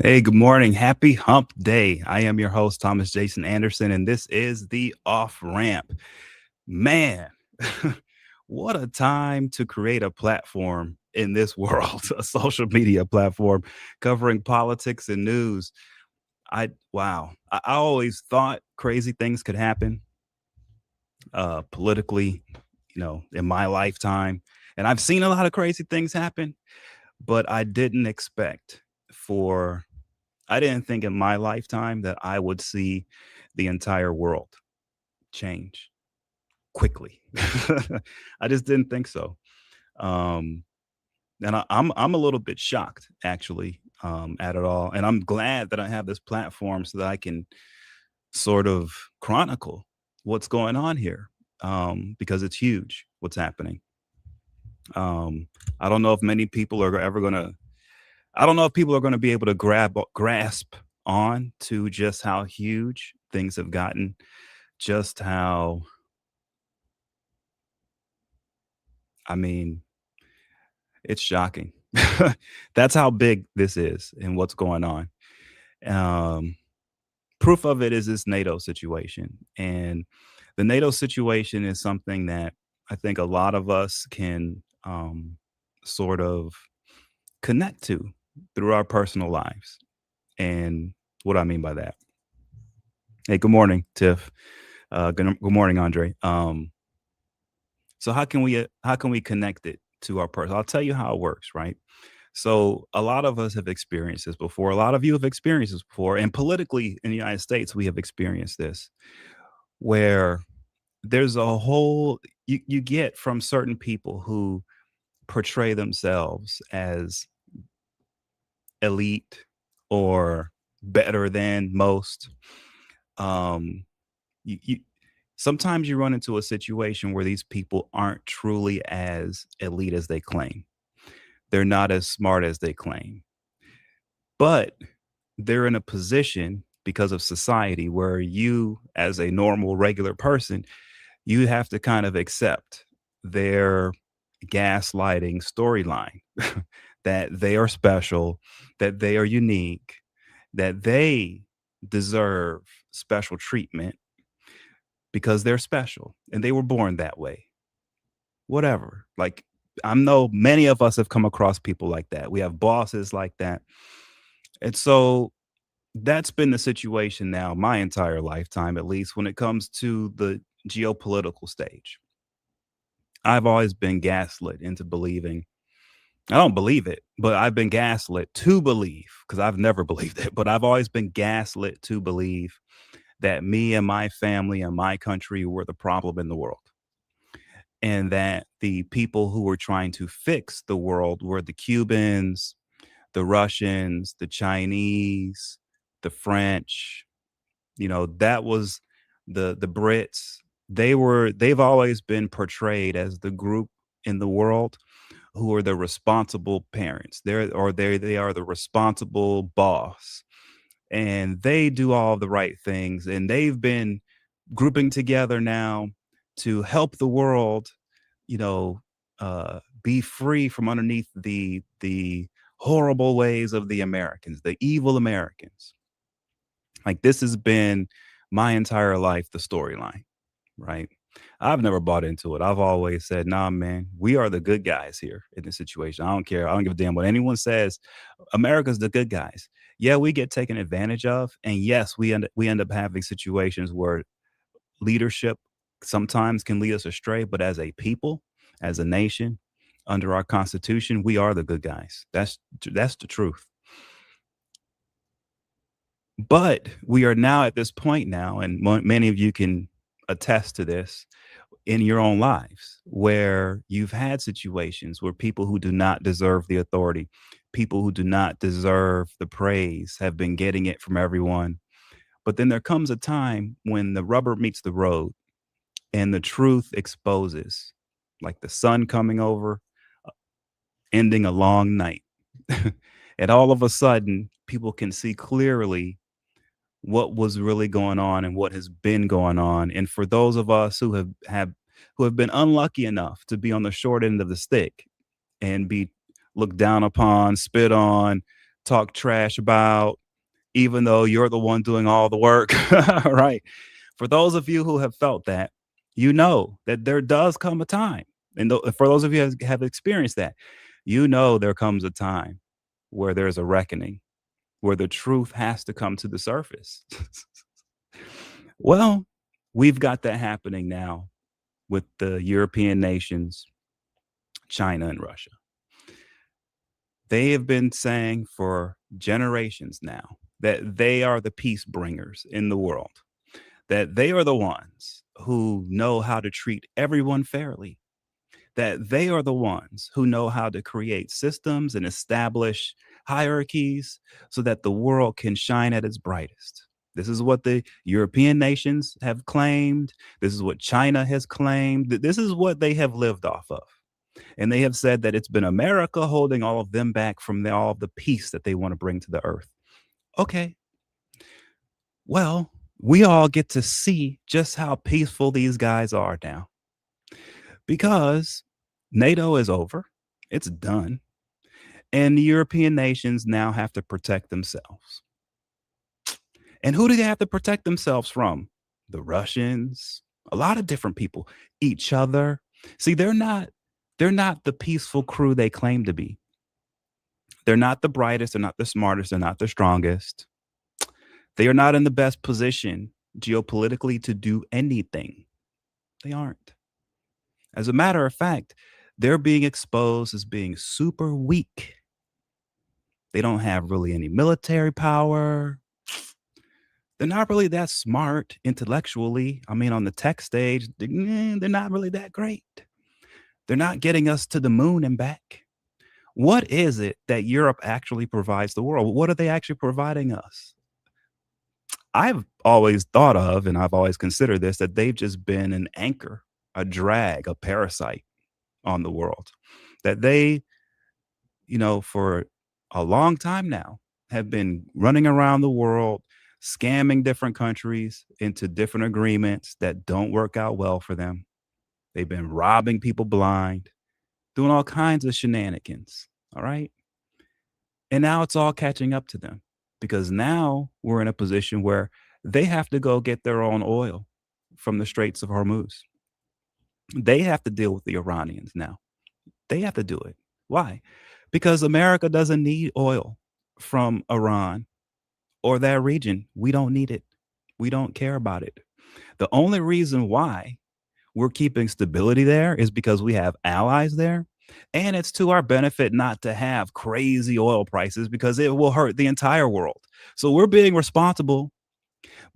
Hey, good morning. Happy hump day. I am your host, Thomas Jason Anderson, and this is the off ramp. Man, what a time to create a platform in this world, a social media platform covering politics and news. Wow. I always thought crazy things could happen politically, in my lifetime. And I've seen a lot of crazy things happen, but for I didn't think in my lifetime that I would see the entire world change quickly. I just didn't think so. Um, and I'm a little bit shocked actually at it all, and I'm glad that I have this platform so that I can sort of chronicle what's going on here because it's huge what's happening. Um, I don't know if many people are ever gonna I don't know if people are going to be able to grasp on to just how huge things have gotten, just how I mean, it's shocking. That's how big this is and what's going on. Um, Proof of it is this NATO situation. And the NATO situation is something that I think a lot of us can sort of connect to through our personal lives. And what I mean by that. Hey, good morning, Tiff. Good morning, Andre. So how can we connect it to our person? I'll tell you how it works, right? So a lot of us have experienced this before. A lot of you have experienced this before, and politically in the United States, we have experienced this, where there's a whole you get from certain people who portray themselves as elite or better than most. Um, you sometimes you run into a situation where these people aren't truly as elite as they claim. They're not as smart as they claim, but they're in a position because of society where you, as a normal, regular person, you have to kind of accept their gaslighting storyline that they are special, that they are unique, that they deserve special treatment because they're special and they were born that way. whatever. Like, I know many of us have come across people like that. We have bosses like that. And so that's been the situation now my entire lifetime, at least when it comes to the geopolitical stage. I've always been gaslit into believing. I don't believe it, but I've been gaslit to believe because I've never believed it, but I've always been gaslit to believe that me and my family and my country were the problem in the world. And that the people who were trying to fix the world were the Cubans, the Russians, the Chinese, the French. That was the Brits. They've always been portrayed as the group in the world who are the responsible parents. They are the responsible boss, and they do all the right things, and they've been grouping together now to help the world, you know, be free from underneath the horrible ways of the Americans, the evil Americans. Like, this has been my entire life, the storyline, right? I've never bought into it. I've always said, nah, man, we are the good guys here in this situation. I don't care. I don't give a damn what anyone says. America's the good guys. Yeah, we get taken advantage of. And yes, we end up having situations where leadership sometimes can lead us astray. But as a people, as a nation, under our constitution, we are the good guys. That's the truth. But we are now at this point now, and many of you can attest to this in your own lives, where you've had situations where people who do not deserve the authority, people who do not deserve the praise, have been getting it from everyone. But then there comes a time when the rubber meets the road and the truth exposes, like the sun coming over, ending a long night. And all of a sudden, people can see clearly what was really going on and what has been going on. And for those of us who have been unlucky enough to be on the short end of the stick and be looked down upon, spit on, talk trash about, even though you're the one doing all the work, right? For those of you who have felt that, you know that there does come a time. And for those of you who have experienced that, there comes a time where there's a reckoning, where the truth has to come to the surface. Well, we've got that happening now with the European nations, China and Russia. They have been saying for generations now that they are the peace bringers in the world, that they are the ones who know how to treat everyone fairly, that they are the ones who know how to create systems and establish hierarchies so that the world can shine at its brightest. This is what the European nations have claimed. This is what China has claimed. This is what they have lived off of. And they have said that it's been America holding all of them back from all of the peace that they want to bring to the earth. Okay. Well, we all get to see just how peaceful these guys are now, because NATO is over. It's done. And the European nations now have to protect themselves. And who do they have to protect themselves from? The Russians, a lot of different people, each other. See, they're not the peaceful crew they claim to be. They're not the brightest, they're not the smartest, they're not the strongest. They are not in the best position geopolitically to do anything. They aren't. As a matter of fact, they're being exposed as being super weak. They don't have really any military power. They're not really that smart intellectually. I mean, on the tech stage, they're not really that great. They're not getting us to the moon and back. What is it that Europe actually provides the world? What are they actually providing us? I've always thought of, and I've always considered this, that they've just been an anchor, a drag, a parasite on the world. That they, for a long time now, have been running around the world, scamming different countries into different agreements that don't work out well for them. They've been robbing people blind, doing all kinds of shenanigans. All right. And now it's all catching up to them, because now we're in a position where they have to go get their own oil from the Straits of Hormuz. They have to deal with the Iranians now. They have to do it. Why? Because America doesn't need oil from Iran or that region. We don't need it. We don't care about it. The only reason why we're keeping stability there is because we have allies there. And it's to our benefit not to have crazy oil prices because it will hurt the entire world. So we're being responsible,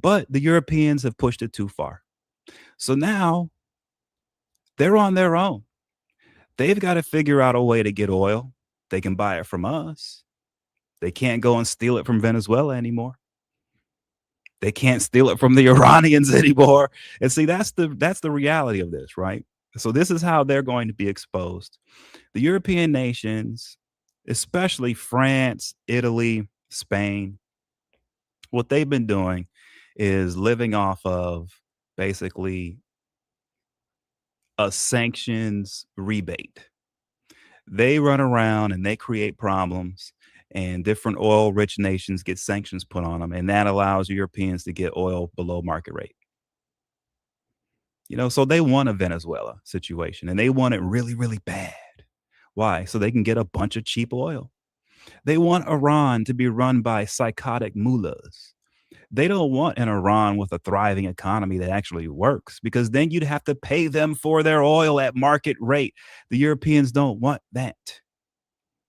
but the Europeans have pushed it too far. So now they're on their own. They've got to figure out a way to get oil. They can buy it from us. They can't go and steal it from Venezuela anymore. They can't steal it from the Iranians anymore. And see, that's the reality of this, right? So this is how they're going to be exposed. The European nations, especially France, Italy, Spain, what they've been doing is living off of basically a sanctions rebate. They run around and they create problems, and different oil rich nations get sanctions put on them, and that allows Europeans to get oil below market rate. So they want a Venezuela situation, and they want it really, really bad. Why? So they can get a bunch of cheap oil. They want Iran to be run by psychotic mullahs. They don't want an Iran with a thriving economy that actually works, because then you'd have to pay them for their oil at market rate. The Europeans don't want that.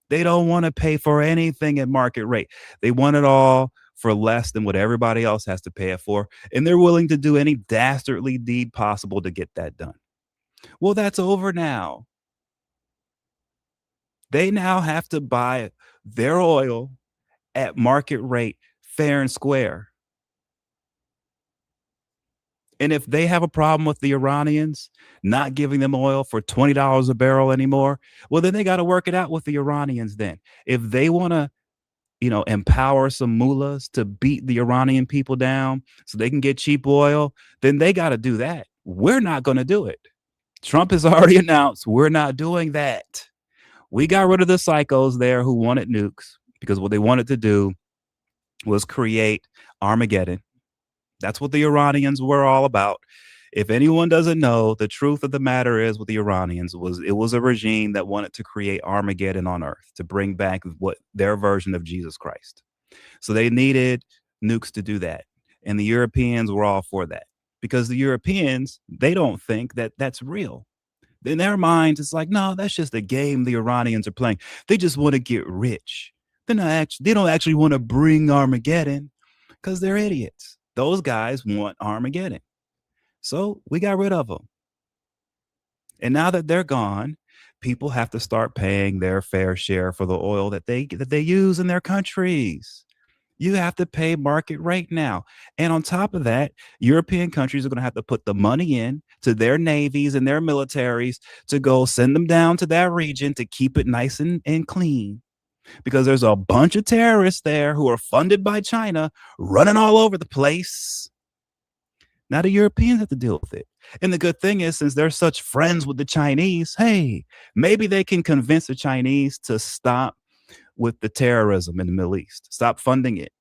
They don't want to pay for anything at market rate. They want it all for less than what everybody else has to pay it for. And they're willing to do any dastardly deed possible to get that done. Well, that's over now. They now have to buy their oil at market rate, fair and square. And if they have a problem with the Iranians not giving them oil for $20 a barrel anymore, well, then they got to work it out with the Iranians then. If they want to, empower some mullahs to beat the Iranian people down so they can get cheap oil, then they got to do that. We're not going to do it. Trump has already announced we're not doing that. We got rid of the psychos there who wanted nukes, because what they wanted to do was create Armageddon. That's what the Iranians were all about. If anyone doesn't know, the truth of the matter is, with the Iranians, it was a regime that wanted to create Armageddon on earth, to bring back what their version of Jesus Christ. So they needed nukes to do that. And the Europeans were all for that, because the Europeans, they don't think that that's real. In their minds, it's like, no, that's just a game the Iranians are playing. They just want to get rich. They don't actually want to bring Armageddon, because they're idiots. Those guys want Armageddon. So we got rid of them. And now that they're gone, people have to start paying their fair share for the oil that they use in their countries. You have to pay market rate now. And on top of that, European countries are going to have to put the money in to their navies and their militaries to go send them down to that region to keep it nice and clean. Because there's a bunch of terrorists there who are funded by China running all over the place. Now the Europeans have to deal with it. And the good thing is, since they're such friends with the Chinese, hey, maybe they can convince the Chinese to stop with the terrorism in the Middle East. Stop funding it.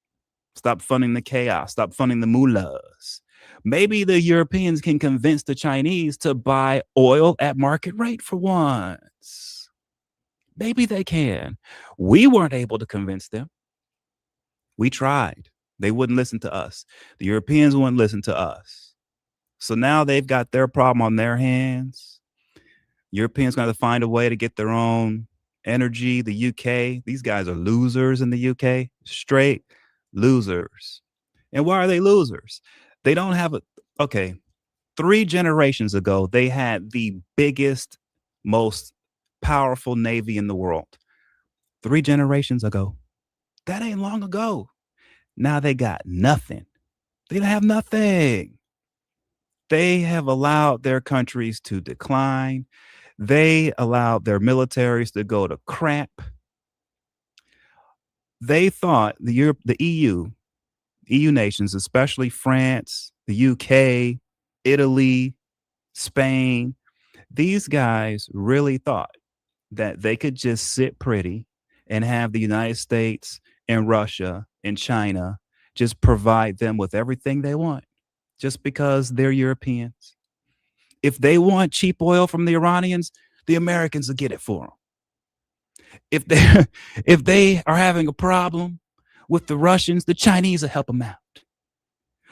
Stop funding the chaos. Stop funding the mullahs. Maybe the Europeans can convince the Chinese to buy oil at market rate for once. Maybe they can. We weren't able to convince them. We tried. They wouldn't listen to us. The Europeans wouldn't listen to us. So now they've got their problem on their hands. Europeans going to find a way to get their own energy. The UK, these guys are losers in the UK, straight losers. And why are they losers? They don't have okay, 3 generations ago, they had the biggest, most powerful navy in the world. 3 generations ago. That ain't long ago. Now they got nothing. They don't have nothing. They have allowed their countries to decline. They allowed their militaries to go to crap. They thought the EU nations, especially France, the UK, Italy, Spain, these guys really thought that they could just sit pretty and have the United States and Russia and China just provide them with everything they want, just because they're Europeans. If they want cheap oil from the Iranians, the Americans will get it for them. If they if they are having a problem with the Russians, the Chinese will help them out.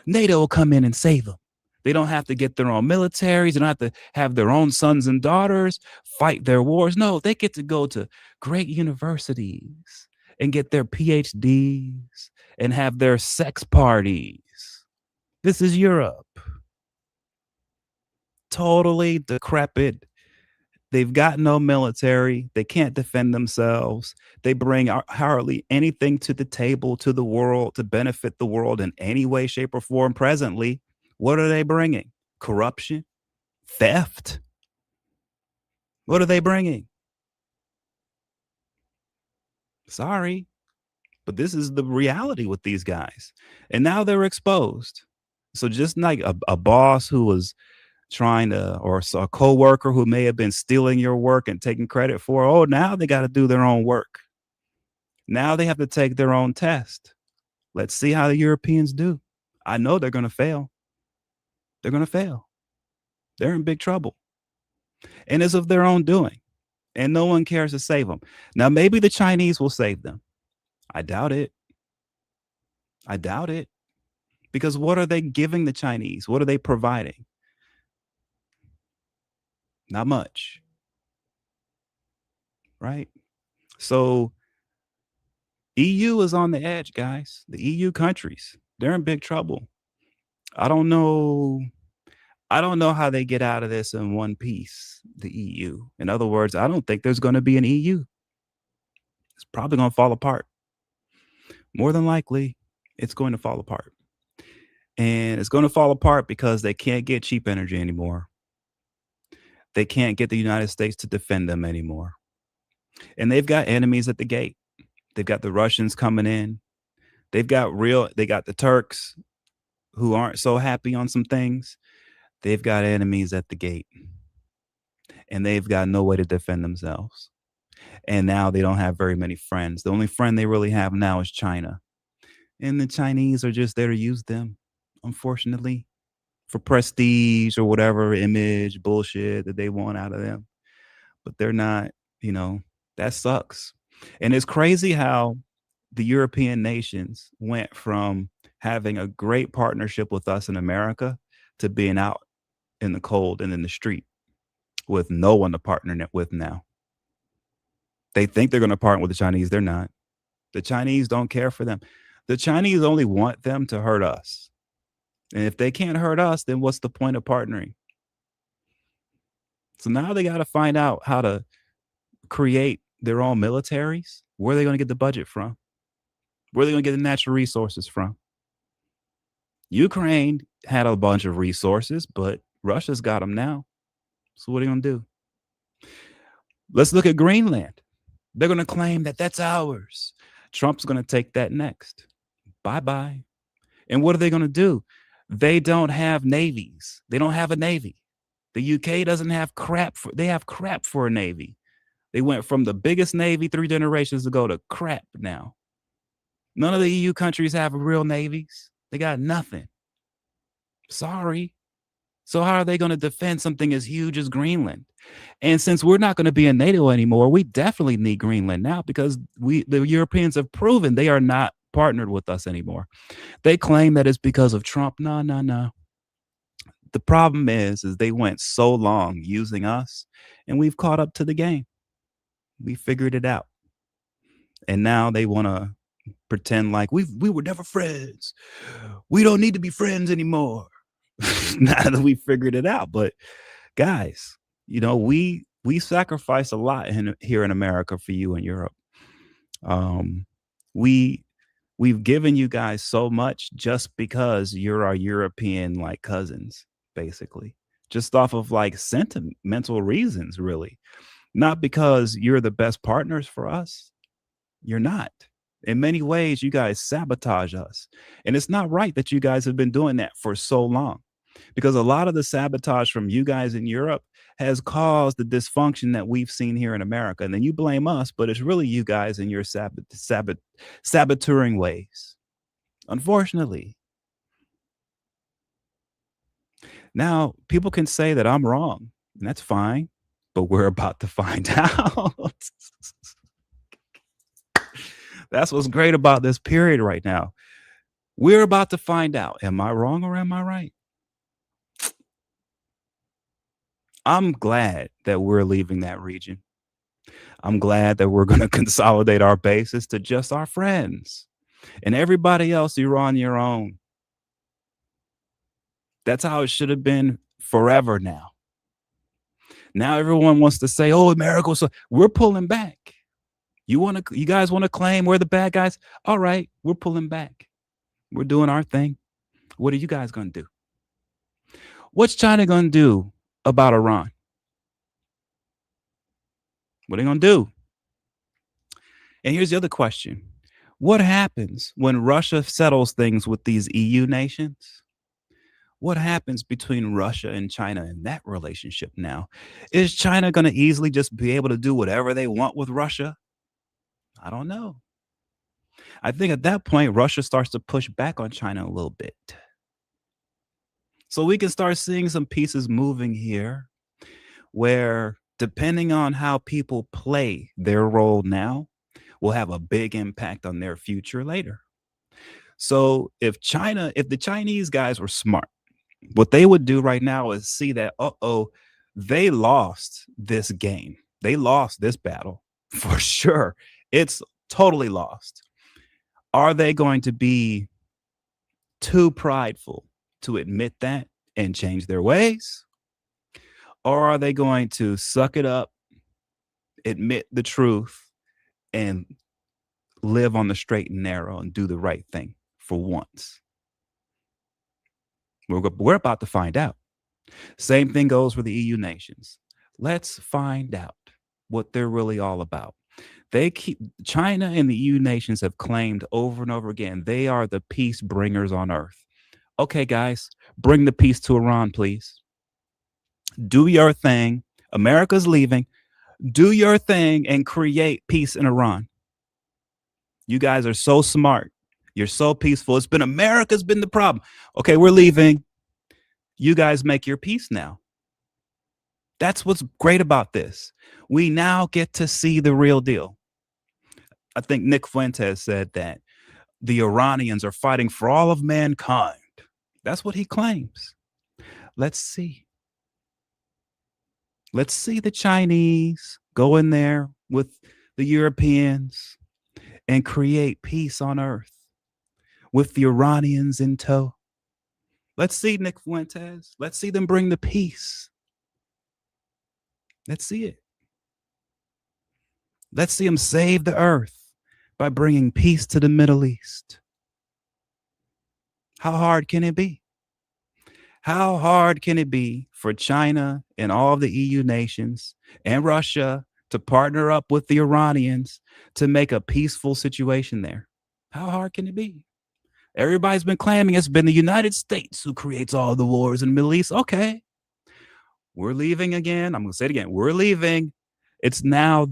NATO will come in and save them. They don't have to get their own militaries. They don't have to have their own sons and daughters fight their wars. No, they get to go to great universities and get their PhDs and have their sex parties. This is Europe. Totally decrepit. They've got no military. They can't defend themselves. They bring hardly anything to the table, to the world, to benefit the world in any way, shape, or form presently. What are they bringing? Corruption? Theft? What are they bringing? Sorry, but this is the reality with these guys. And now they're exposed. So just like a boss who was trying to, or a coworker who may have been stealing your work and taking credit for, oh, now they got to do their own work. Now they have to take their own test. Let's see how the Europeans do. I know they're going to fail. They're going to fail. They're in big trouble. And it's of their own doing. And no one cares to save them. Now, maybe the Chinese will save them. I doubt it. I doubt it. Because what are they giving the Chinese? What are they providing? Not much. Right? So EU is on the edge, guys. The EU countries, they're in big trouble. I don't know how they get out of this in one piece, the EU. In other words, I don't think there's going to be an EU. It's probably going to fall apart. More than likely, it's going to fall apart. And it's going to fall apart because they can't get cheap energy anymore. They can't get the United States to defend them anymore. And they've got enemies at the gate. They've got the Russians coming in. They got the Turks who aren't so happy on some things. They've got enemies at the gate. And they've got no way to defend themselves. And now they don't have very many friends. The only friend they really have now is China. And the Chinese are just there to use them, unfortunately, for prestige or whatever image bullshit that they want out of them. But they're not, that sucks. And it's crazy how the European nations went from having a great partnership with us in America to being out in the cold and in the street with no one to partner with now. They think they're going to partner with the Chinese. They're not. The Chinese don't care for them. The Chinese only want them to hurt us. And if they can't hurt us, then what's the point of partnering? So now they got to find out how to create their own militaries. Where are they going to get the budget from? Where are they going to get the natural resources from? Ukraine had a bunch of resources, but Russia's got them now. So what are they going to do? Let's look at Greenland. They're going to claim that that's ours. Trump's going to take that next. Bye-bye. And what are they going to do? They don't have navies. They don't have a navy. The UK doesn't have crap. They have crap for a navy. They went from the biggest navy 3 generations ago to crap now. None of the EU countries have real navies. They got nothing. Sorry. So how are they going to defend something as huge as Greenland? And since we're not going to be in NATO anymore, we definitely need Greenland now because the Europeans have proven they are not partnered with us anymore. They claim that it's because of Trump. No. The problem is they went so long using us and we've caught up to the game. We figured it out. And now they want to pretend like we were never friends. We don't need to be friends anymore. Now that we figured it out. But guys, we sacrifice a lot here in America for you in Europe. We've given you guys so much just because you're our European like cousins, basically, just off of like sentimental reasons, really, not because you're the best partners for us. You're not. In many ways, you guys sabotage us. And it's not right that you guys have been doing that for so long, because a lot of the sabotage from you guys in Europe has caused the dysfunction that we've seen here in America. And then you blame us, but it's really you guys in your saboteuring ways. Unfortunately, Now, people can say that I'm wrong, and that's fine, but we're about to find out. That's what's great about this period right now. We're about to find out. Am I wrong or am I right? I'm glad that we're leaving that region. I'm glad that we're going to consolidate our bases to just our friends. And everybody else, you're on your own. That's how it should have been forever now. Now everyone wants to say, "Oh, America." So we're pulling back. You guys want to claim we're the bad guys? All right, we're pulling back. We're doing our thing. What are you guys going to do? What's China going to do about Iran? What are they going to do? And here's the other question. What happens when Russia settles things with these EU nations? What happens between Russia and China in that relationship now? Is China going to easily just be able to do whatever they want with Russia? I don't know. I think at that point, Russia starts to push back on China a little bit. So we can start seeing some pieces moving here where, depending on how people play their role now, will have a big impact on their future later. So if the Chinese guys were smart, what they would do right now is see that, they lost this game. They lost this battle for sure. It's totally lost. Are they going to be too prideful to admit that and change their ways? Or are they going to suck it up, admit the truth, and live on the straight and narrow and do the right thing for once? We're about to find out. Same thing goes for the EU nations. Let's find out what they're really all about. China and the EU nations have claimed over and over again they are the peace bringers on earth. Okay, guys, bring the peace to Iran, please. Do your thing. America's leaving. Do your thing and create peace in Iran. You guys are so smart. You're so peaceful. America's been the problem. Okay, we're leaving. You guys make your peace now. That's what's great about this. We now get to see the real deal. I think Nick Fuentes said that the Iranians are fighting for all of mankind. That's what he claims. Let's see. Let's see the Chinese go in there with the Europeans and create peace on earth with the Iranians in tow. Let's see Nick Fuentes. Let's see them bring the peace. Let's see it. Let's see them save the earth by bringing peace to the Middle East. How hard can it be? How hard can it be for China and all of the EU nations and Russia to partner up with the Iranians to make a peaceful situation there? How hard can it be? Everybody's been claiming it's been the United States who creates all the wars in the Middle East. Okay. We're leaving again. I'm going to say it again. We're leaving. It's now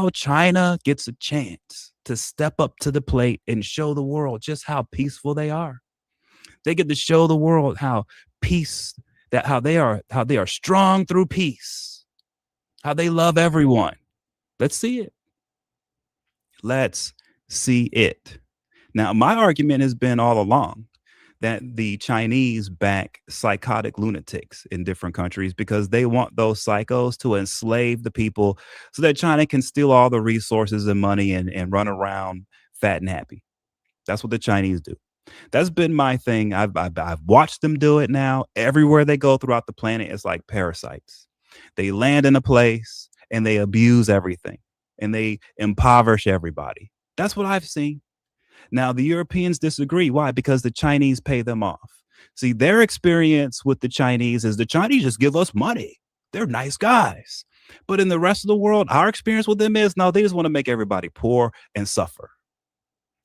China gets a chance to step up to the plate and show the world just how peaceful they are. They get to show the world how they are strong through peace, how they love everyone. Let's see it. Let's see it. Now, my argument has been all along that the Chinese back psychotic lunatics in different countries because they want those psychos to enslave the people so that China can steal all the resources and money and run around fat and happy. That's what the Chinese do. That's been my thing. I've watched them do it now. Everywhere they go throughout the planet, it's like parasites. They land in a place and they abuse everything and they impoverish everybody. That's what I've seen. Now, the Europeans disagree. Why? Because the Chinese pay them off. See, their experience with the Chinese is the Chinese just give us money. They're nice guys. But in the rest of the world, our experience with them is, no, they just want to make everybody poor and suffer.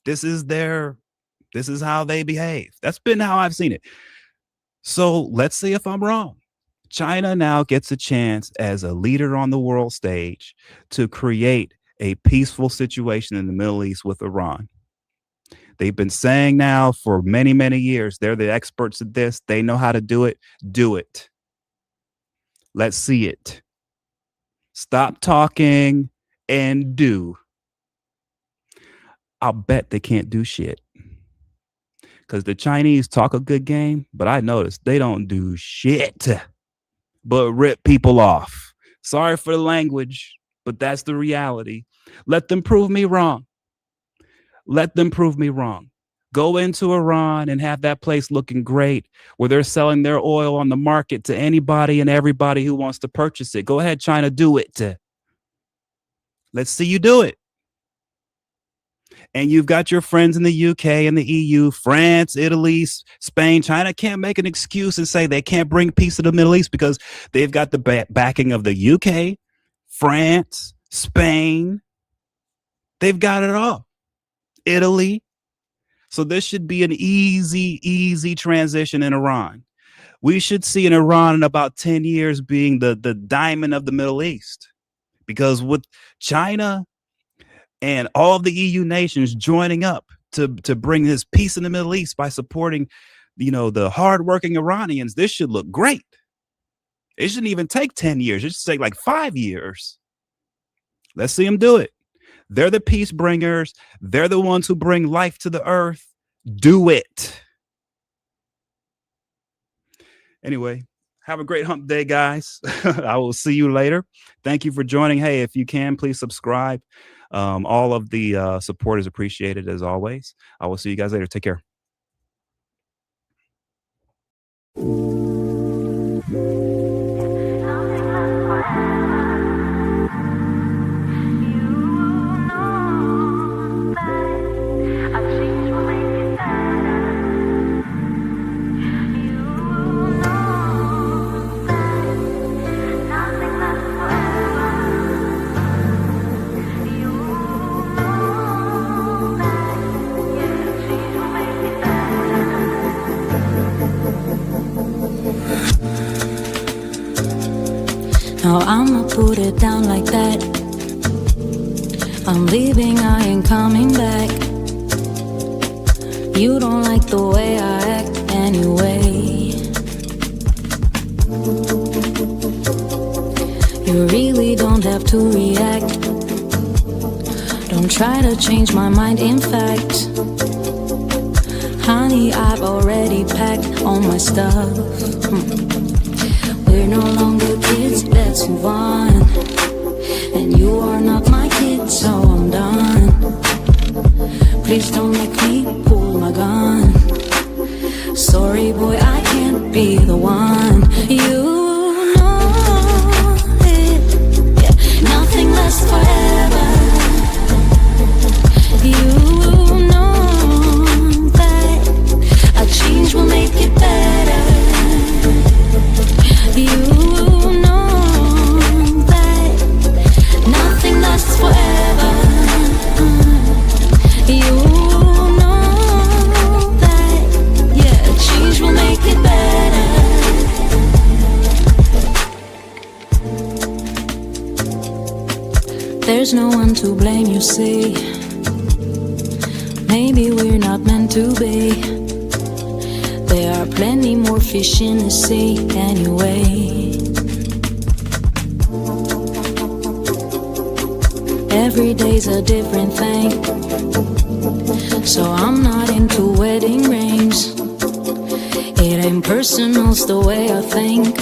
This is how they behave. That's been how I've seen it. So let's see if I'm wrong. China now gets a chance as a leader on the world stage to create a peaceful situation in the Middle East with Iran. They've been saying now for many, many years, they're the experts at this. They know how to do it. Do it. Let's see it. Stop talking and do. I'll bet they can't do shit. Because the Chinese talk a good game, but I noticed they don't do shit but rip people off. Sorry for the language, but that's the reality. Let them prove me wrong. Let them prove me wrong. Go into Iran and have that place looking great where they're selling their oil on the market to anybody and everybody who wants to purchase it. Go ahead, China, do it. Let's see you do it. And you've got your friends in the UK and the EU, France, Italy, Spain. China can't make an excuse and say they can't bring peace to the Middle East because they've got the backing of the UK, France, Spain. They've got it all. Italy. So this should be an easy transition in Iran. We should see in Iran in about 10 years being the diamond of the Middle East. Because with China and all of the EU nations joining up to bring this peace in the Middle East by supporting, the hardworking Iranians, this should look great. It shouldn't even take 10 years. It should take like 5 years. Let's see them do it. They're the peace bringers. They're the ones who bring life to the earth. Do it. Anyway, have a great hump day, guys. I will see you later. Thank you for joining. Hey, if you can, please subscribe. All of the support is appreciated as always. I will see you guys later. Take care. Now I'ma put it down like that. I'm leaving, I ain't coming back. You don't like the way I act anyway. You really don't have to react. Don't try to change my mind, in fact. Honey, I've already packed all my stuff. We're no longer kids, let's move on. And you are not my kid, so I'm done. Please don't make me pull my gun. Sorry boy, I can't be the one. You know it, yeah, nothing lasts forever. You know that a change will make it better. You know that nothing lasts forever. You know that, yeah, change will make it better. There's no one to blame, you see. Maybe we're not meant to be. There are plenty more fish in the sea anyway. Every day's a different thing, so I'm not into wedding rings. It ain't personal, it's the way I think.